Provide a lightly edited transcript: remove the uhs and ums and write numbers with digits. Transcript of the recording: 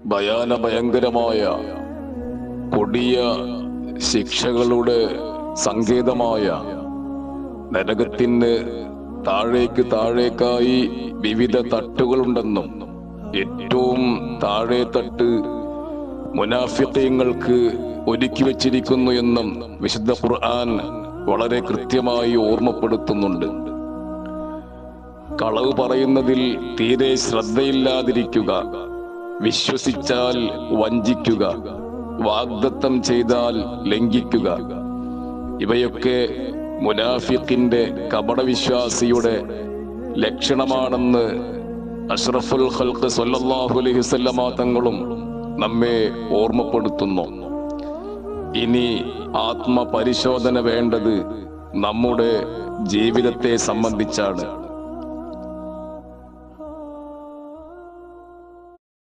ഭയാനഭയങ്കരമായ കൊടിയ ശിക്ഷകളുടെ സങ്കേതമായ നരകത്തിന് താഴേക്കായി വിവിധ തട്ടുകളുണ്ടെന്നും ഏറ്റവും താഴെ തട്ട് മുനാഫിഖീങ്ങൾക്ക് ഒരുക്കി വച്ചിരിക്കുന്നു എന്നും വിശുദ്ധ ഖുർആൻ വളരെ കൃത്യമായി ഓർമ്മപ്പെടുത്തുന്നുണ്ട്. കളവ് പറയുന്നതിൽ തീരെ ശ്രദ്ധയില്ലാതിരിക്കുക, വിശ്വസിച്ചാൽ വഞ്ചിക്കുക, വാഗ്ദത്തം ചെയ്താൽ ലംഘിക്കുക, ഇവയൊക്കെ മുനാഫിഖിന്റെ കപടവിശ്വാസിയുടെ ലക്ഷണമാണെന്ന് അഷ്റഫുൽ ഖൽഖ് സ്വല്ലല്ലാഹു അലൈഹി വസല്ലമ തങ്ങളും നമ്മെ ഓർമ്മപ്പെടുത്തുന്നു. ഇനി ആത്മപരിശോധന വേണ്ടത് നമ്മുടെ ജീവിതത്തെ സംബന്ധിച്ചാണ്.